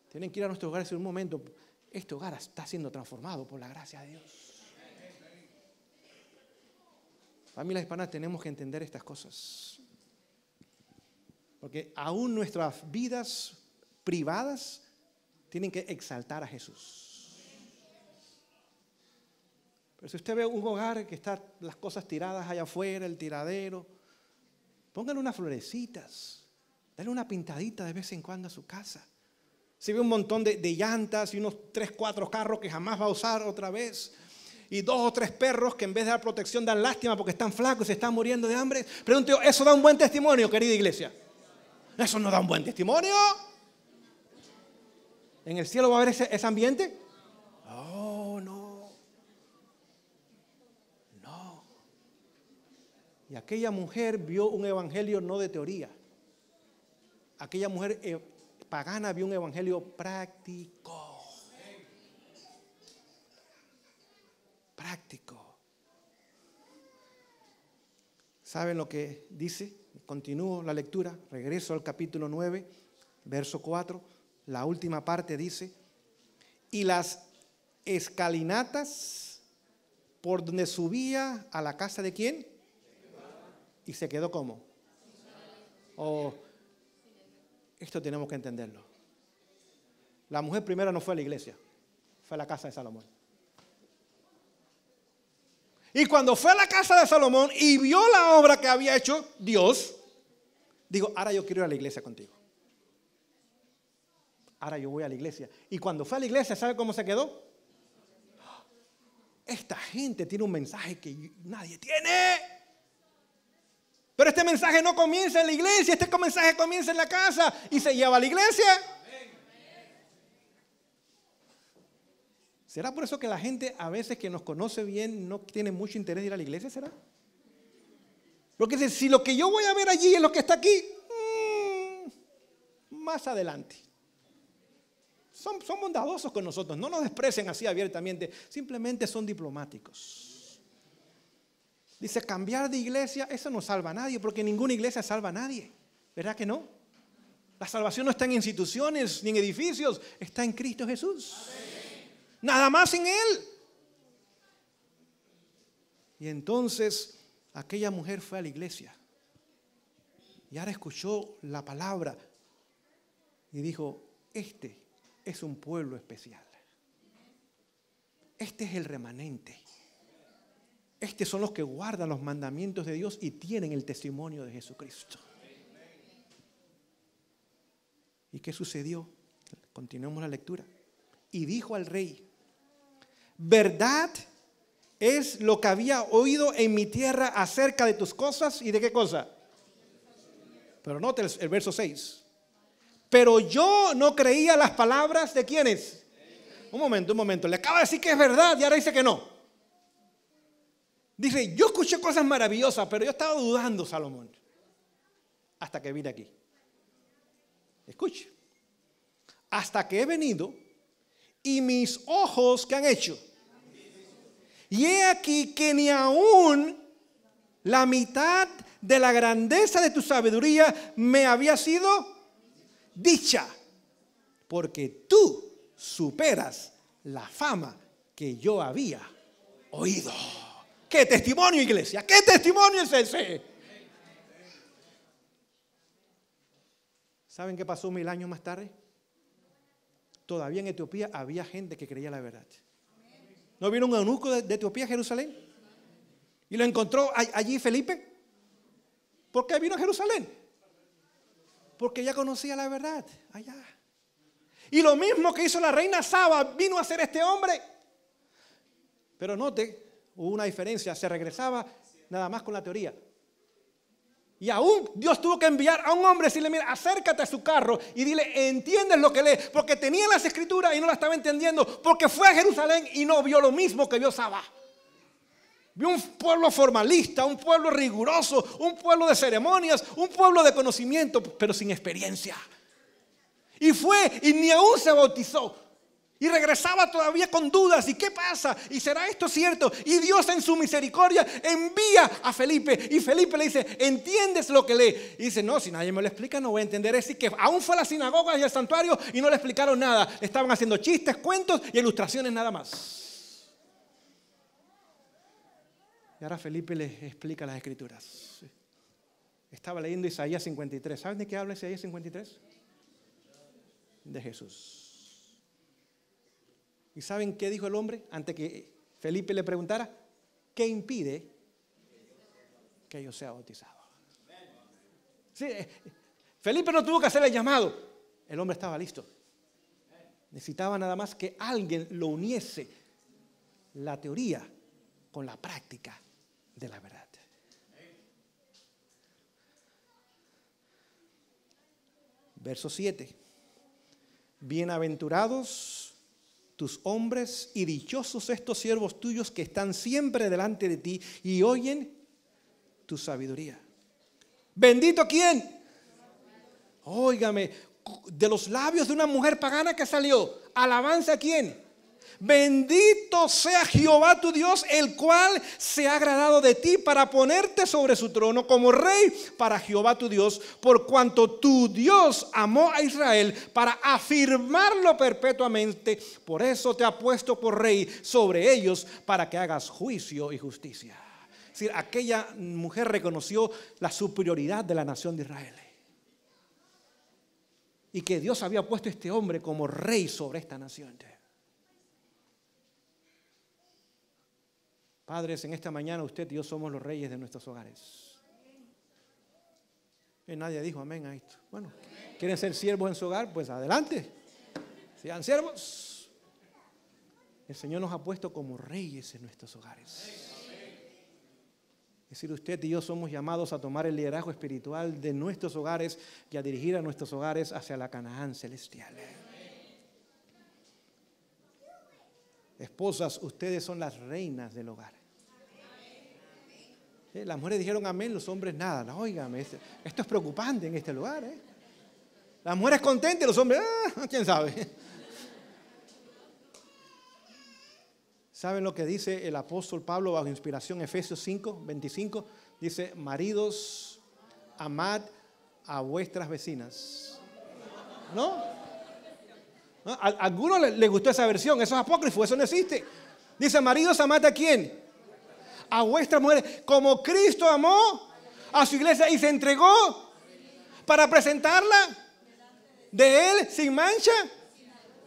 Tienen que ir a nuestros hogares en un momento. Este hogar está siendo transformado por la gracia de Dios. Familias hispanas, tenemos que entender estas cosas. Porque aún nuestras vidas privadas tienen que exaltar a Jesús. Pero si usted ve un hogar que está las cosas tiradas allá afuera, el tiradero, pónganle unas florecitas. Dale una pintadita de vez en cuando a su casa. Si ve un montón de llantas y unos 3, 4 carros que jamás va a usar otra vez. Y 2 o 3 perros que en vez de dar protección dan lástima porque están flacos y se están muriendo de hambre. Pregunto yo, ¿eso da un buen testimonio, querida iglesia? ¿Eso no da un buen testimonio? ¿En el cielo va a haber ese ambiente? Oh, no. No. Y aquella mujer vio un evangelio no de teoría. Aquella mujer pagana vio un evangelio práctico. Práctico. ¿Saben lo que dice? Continúo la lectura, regreso al capítulo 9, verso 4. La última parte dice, y las escalinatas por donde subía a la casa de ¿quién? Y se quedó ¿cómo? Oh, esto tenemos que entenderlo. La mujer primero no fue a la iglesia, fue a la casa de Salomón. Y cuando fue a la casa de Salomón y vio la obra que había hecho Dios, digo, ahora yo quiero ir a la iglesia contigo. Ahora yo voy a la iglesia. Y cuando fue a la iglesia, ¿sabe cómo se quedó? Esta gente tiene un mensaje que nadie tiene. Pero este mensaje no comienza en la iglesia, este mensaje comienza en la casa y se lleva a la iglesia. ¿Será por eso que la gente a veces que nos conoce bien no tiene mucho interés de ir a la iglesia? ¿Será? Porque si lo que yo voy a ver allí es lo que está aquí, más adelante. Son bondadosos con nosotros, no nos desprecian así abiertamente, simplemente son diplomáticos. Dice, cambiar de iglesia, eso no salva a nadie, porque ninguna iglesia salva a nadie. ¿Verdad que no? La salvación no está en instituciones ni en edificios, está en Cristo Jesús. Amén. Nada más en Él. Y entonces aquella mujer fue a la iglesia y ahora escuchó la palabra y dijo, este es un pueblo especial. Este es el remanente. Estos son los que guardan los mandamientos de Dios y tienen el testimonio de Jesucristo. ¿Y qué sucedió? Continuemos la lectura. Y dijo al rey, verdad es lo que había oído en mi tierra acerca de tus cosas. ¿Y de qué cosa? Pero note el verso 6. Pero yo no creía las palabras de ¿quiénes? Un momento. Le acaba de decir que es verdad y ahora dice que no. Dice, yo escuché cosas maravillosas, pero yo estaba dudando, Salomón. Hasta que vine aquí. Escuche. Hasta que he venido y mis ojos, ¿qué han hecho? Y he aquí que ni aún la mitad de la grandeza de tu sabiduría me había sido dicha. Porque tú superas la fama que yo había oído. ¿Qué testimonio, iglesia? ¿Qué testimonio es ese? ¿Saben qué pasó 1000 años más tarde? Todavía en Etiopía había gente que creía la verdad. ¿No vino un eunuco de Etiopía a Jerusalén? ¿Y lo encontró allí Felipe? ¿Por qué vino a Jerusalén? Porque ya conocía la verdad allá. Y lo mismo que hizo la reina Saba vino a hacer este hombre. Pero note, hubo una diferencia. Se regresaba nada más con la teoría. Y aún Dios tuvo que enviar a un hombre y decirle, mira, acércate a su carro y dile, ¿entiendes lo que lee? Porque tenía las escrituras y no la estaba entendiendo. Porque fue a Jerusalén y no vio lo mismo que vio Saba. Vio un pueblo formalista, un pueblo riguroso, un pueblo de ceremonias, un pueblo de conocimiento, pero sin experiencia. Y fue y ni aún se bautizó. Y regresaba todavía con dudas. ¿Y qué pasa? ¿Y será esto cierto? Y Dios en su misericordia envía a Felipe. Y Felipe le dice, ¿entiendes lo que lee? Y dice, no, si nadie me lo explica no voy a entender. Es decir, que aún fue a la sinagoga y al santuario y no le explicaron nada. Estaban haciendo chistes, cuentos y ilustraciones nada más. Y ahora Felipe le explica las escrituras. Estaba leyendo Isaías 53. ¿Saben de qué habla Isaías 53? De Jesús. ¿Y saben qué dijo el hombre antes que Felipe le preguntara? ¿Qué impide que yo sea bautizado? Sí, Felipe no tuvo que hacer el llamado. El hombre estaba listo. Necesitaba nada más que alguien lo uniese la teoría con la práctica de la verdad. Verso 7. Bienaventurados tus hombres y dichosos estos siervos tuyos que están siempre delante de ti y oyen tu sabiduría. ¿Bendito quién? Óigame, de los labios de una mujer pagana que salió, alabanza a quién. Bendito sea Jehová tu Dios, el cual se ha agradado de ti para ponerte sobre su trono como rey para Jehová tu Dios, por cuanto tu Dios amó a Israel para afirmarlo perpetuamente. Por eso te ha puesto por rey sobre ellos para que hagas juicio y justicia. Es decir, aquella mujer reconoció la superioridad de la nación de Israel y que Dios había puesto a este hombre como rey sobre esta nación. Padres, en esta mañana usted y yo somos los reyes de nuestros hogares. Y nadie dijo amén a esto. Bueno, ¿quieren ser siervos en su hogar? Pues adelante. Sean siervos. El Señor nos ha puesto como reyes en nuestros hogares. Es decir, usted y yo somos llamados a tomar el liderazgo espiritual de nuestros hogares y a dirigir a nuestros hogares hacia la Canaán celestial. Esposas, ustedes son las reinas del hogar. Las mujeres dijeron amén, los hombres nada. No, óigame, esto es preocupante en este lugar. Las mujeres contentas, los hombres, quién sabe. ¿Saben lo que dice el apóstol Pablo bajo inspiración? Efesios 5, 25. Dice, maridos, amad a vuestras vecinas. ¿No? ¿No? ¿A algunos les gustó esa versión? Eso es apócrifo, eso no existe. Dice, maridos, amad ¿a quién? A vuestras mujeres. Como Cristo amó a su iglesia y se entregó para presentarla de Él sin mancha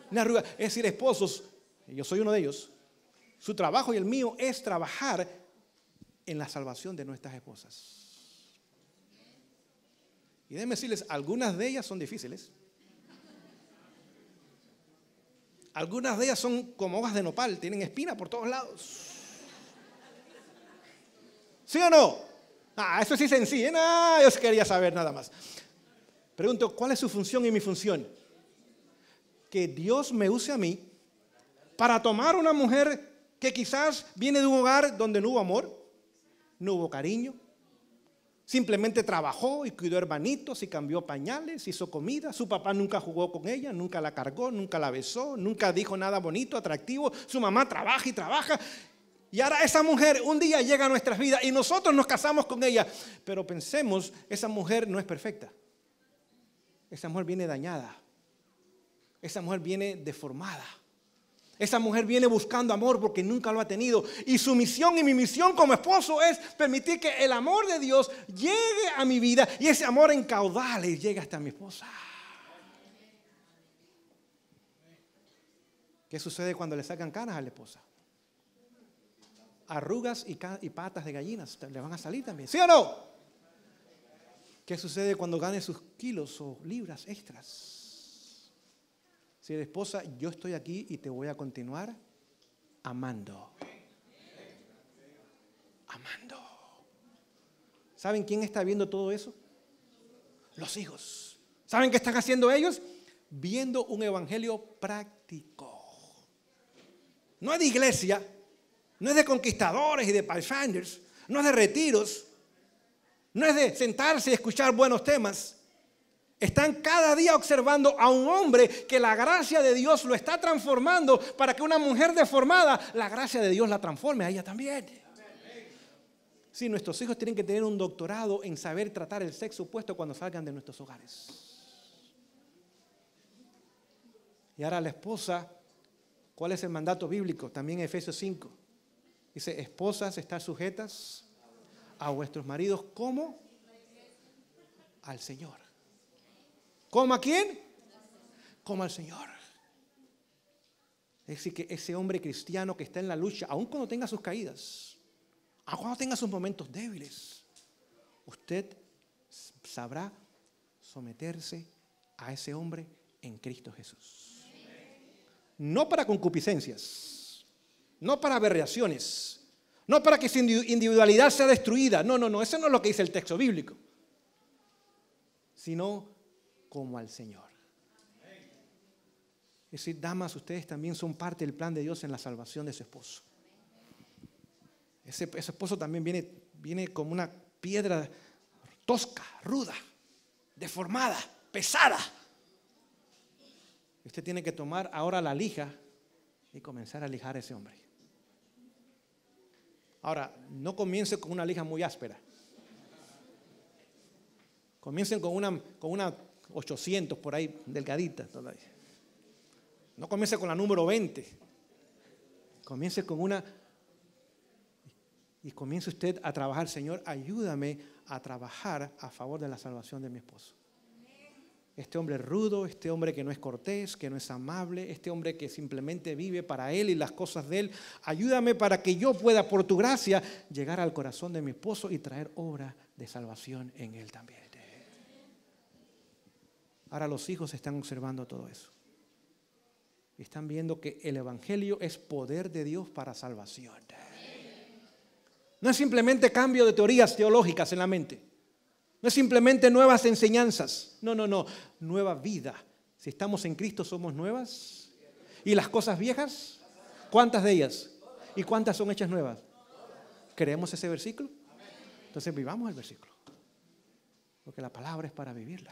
ni arruga. Es decir, esposos, yo soy uno de ellos, su trabajo y el mío es trabajar en la salvación de nuestras esposas. Y déjenme decirles, algunas de ellas son difíciles. Algunas de ellas son como hojas de nopal, tienen espinas por todos lados. ¿Sí o no? Eso sí sencillo. Yo quería saber nada más. Pregunto, ¿cuál es su función y mi función? Que Dios me use a mí para tomar una mujer que quizás viene de un hogar donde no hubo amor, no hubo cariño, simplemente trabajó y cuidó hermanitos y cambió pañales, hizo comida, su papá nunca jugó con ella, nunca la cargó, nunca la besó, nunca dijo nada bonito, atractivo, su mamá trabaja y trabaja. Y ahora esa mujer un día llega a nuestras vidas y nosotros nos casamos con ella, pero pensemos, esa mujer no es perfecta, esa mujer viene dañada, esa mujer viene deformada. Esa mujer viene buscando amor porque nunca lo ha tenido. Y su misión y mi misión como esposo es permitir que el amor de Dios llegue a mi vida y ese amor en caudales llegue hasta mi esposa. ¿Qué sucede cuando le sacan canas a la esposa? Arrugas y patas de gallinas le van a salir también. ¿Sí o no? ¿Qué sucede cuando gane sus kilos o libras extras? Si eres esposa, yo estoy aquí y te voy a continuar amando. Amando. ¿Saben quién está viendo todo eso? Los hijos. ¿Saben qué están haciendo ellos? Viendo un evangelio práctico. No es de iglesia, no es de conquistadores y de pathfinders, no es de retiros, no es de sentarse y escuchar buenos temas. Están cada día observando a un hombre que la gracia de Dios lo está transformando para que una mujer deformada, la gracia de Dios la transforme a ella también. Sí, nuestros hijos tienen que tener un doctorado en saber tratar el sexo opuesto cuando salgan de nuestros hogares. Y ahora la esposa, ¿cuál es el mandato bíblico? También en Efesios 5. Dice, esposas, estad sujetas a vuestros maridos como al Señor. ¿Cómo a quién? Como al Señor. Es decir, que ese hombre cristiano que está en la lucha, aun cuando tenga sus caídas, aun cuando tenga sus momentos débiles, usted sabrá someterse a ese hombre en Cristo Jesús. No para concupiscencias, no para aberraciones, no para que su individualidad sea destruida. No, eso no es lo que dice el texto bíblico. Sino como al Señor. Es decir, damas, ustedes también son parte del plan de Dios en la salvación de su esposo. Ese esposo también viene como una piedra tosca, ruda, deformada, pesada. Usted tiene que tomar ahora la lija y comenzar a lijar a ese hombre. Ahora, no comience con una lija muy áspera. Comiencen con una 800 por ahí, delgadita todavía. No comience con la número 20. Comience con una y comience usted a trabajar. Señor, ayúdame a trabajar a favor de la salvación de mi esposo. Este hombre rudo, este hombre que no es cortés, que no es amable, este hombre que simplemente vive para él y las cosas de él. Ayúdame para que yo pueda, por tu gracia, llegar al corazón de mi esposo y traer obra de salvación en él también. Ahora los hijos están observando todo eso. Están viendo que el evangelio es poder de Dios para salvación. No es simplemente cambio de teorías teológicas en la mente. No es simplemente nuevas enseñanzas. No. Nueva vida. Si estamos en Cristo somos nuevas. ¿Y las cosas viejas? ¿Cuántas de ellas? ¿Y cuántas son hechas nuevas? ¿Creemos ese versículo? Entonces vivamos el versículo. Porque la palabra es para vivirla.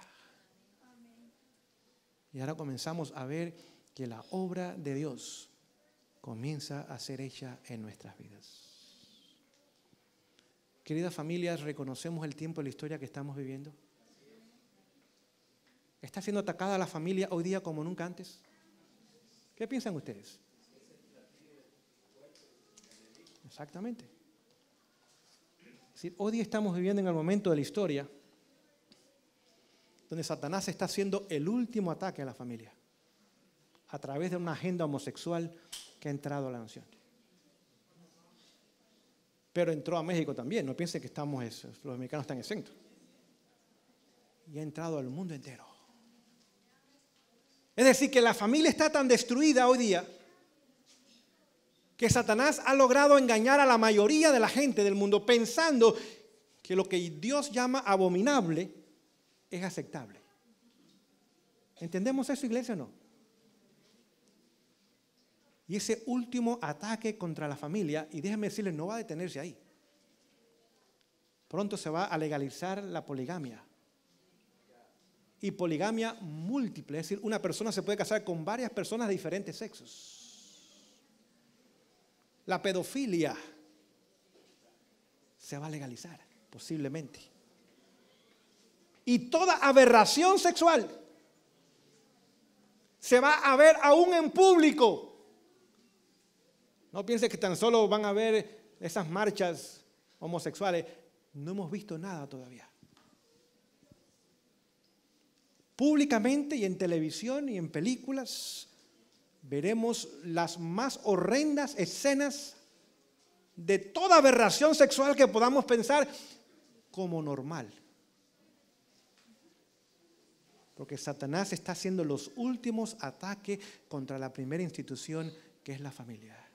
Y ahora comenzamos a ver que la obra de Dios comienza a ser hecha en nuestras vidas. Queridas familias, ¿reconocemos el tiempo y la historia que estamos viviendo? ¿Está siendo atacada la familia hoy día como nunca antes? ¿Qué piensan ustedes? Exactamente. Es decir, hoy día estamos viviendo en el momento de la historia donde Satanás está haciendo el último ataque a la familia a través de una agenda homosexual que ha entrado a la nación. Pero entró a México también, no piensen que los mexicanos están exentos. Y ha entrado al mundo entero. Es decir, que la familia está tan destruida hoy día que Satanás ha logrado engañar a la mayoría de la gente del mundo pensando que lo que Dios llama abominable es aceptable. ¿Entendemos eso, iglesia, o no? Y ese último ataque contra la familia, y déjenme decirles, no va a detenerse ahí. Pronto se va a legalizar la poligamia. Y poligamia múltiple, es decir, una persona se puede casar con varias personas de diferentes sexos. La pedofilia se va a legalizar, posiblemente. Y toda aberración sexual se va a ver aún en público. No piense que tan solo van a ver esas marchas homosexuales. No hemos visto nada todavía. Públicamente y en televisión y en películas veremos las más horrendas escenas de toda aberración sexual que podamos pensar como normal. Porque Satanás está haciendo los últimos ataques contra la primera institución, que es la familia.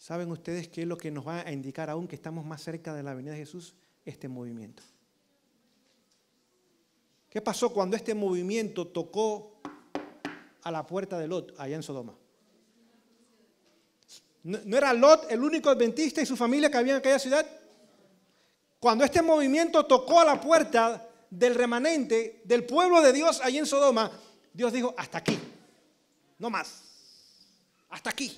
¿Saben ustedes qué es lo que nos va a indicar aún que estamos más cerca de la venida de Jesús? Este movimiento. ¿Qué pasó cuando este movimiento tocó a la puerta de Lot, allá en Sodoma? ¿No era Lot el único adventista y su familia que había en aquella ciudad? Cuando este movimiento tocó a la puerta del remanente del pueblo de Dios allí en Sodoma, Dios dijo, hasta aquí, no más, hasta aquí.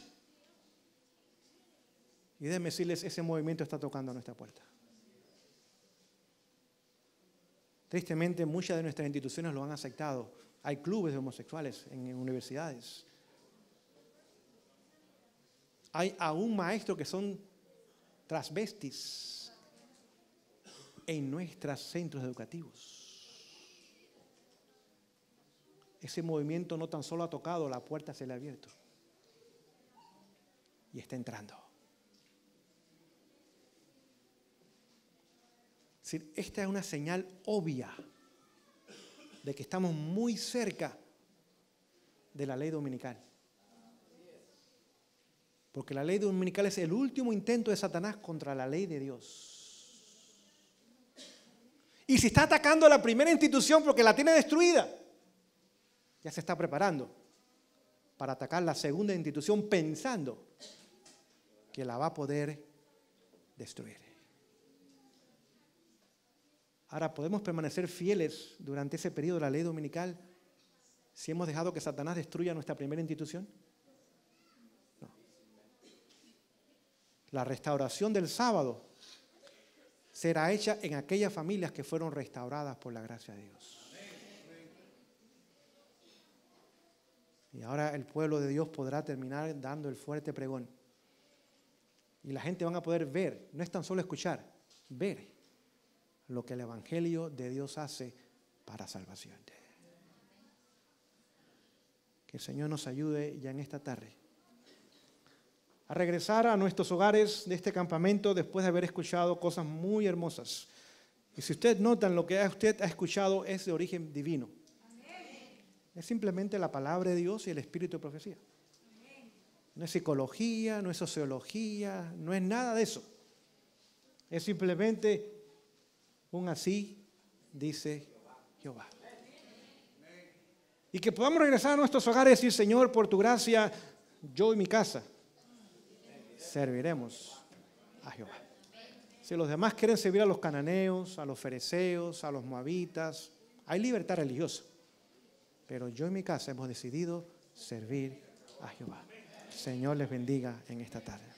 Y déjenme decirles, ese movimiento está tocando a nuestra puerta. Tristemente, muchas de nuestras instituciones lo han aceptado. Hay clubes de homosexuales en universidades. Hay aún maestros que son transvestis en nuestros centros educativos. Ese movimiento no tan solo ha tocado, la puerta se le ha abierto. Y está entrando. Es decir, esta es una señal obvia de que estamos muy cerca de la ley dominical. Porque la ley dominical es el último intento de Satanás contra la ley de Dios. Y si está atacando a la primera institución porque la tiene destruida, ya se está preparando para atacar la segunda institución pensando que la va a poder destruir. Ahora, ¿podemos permanecer fieles durante ese periodo de la ley dominical si hemos dejado que Satanás destruya nuestra primera institución? No. La restauración del sábado será hecha en aquellas familias que fueron restauradas por la gracia de Dios. Y ahora el pueblo de Dios podrá terminar dando el fuerte pregón. Y la gente van a poder ver, no es tan solo escuchar, ver lo que el Evangelio de Dios hace para salvación. Que el Señor nos ayude ya en esta tarde a regresar a nuestros hogares de este campamento después de haber escuchado cosas muy hermosas. Y si ustedes notan, lo que usted ha escuchado es de origen divino. Es simplemente la palabra de Dios y el espíritu de profecía. No es psicología, no es sociología, no es nada de eso. Es simplemente un así dice Jehová. Y que podamos regresar a nuestros hogares y decir, Señor, por tu gracia, yo y mi casa serviremos a Jehová. Si los demás quieren servir a los cananeos, a los fereceos, a los moabitas, hay libertad religiosa. pero yo y mi casa hemos decidido servir a Jehová. Señor les bendiga en esta tarde.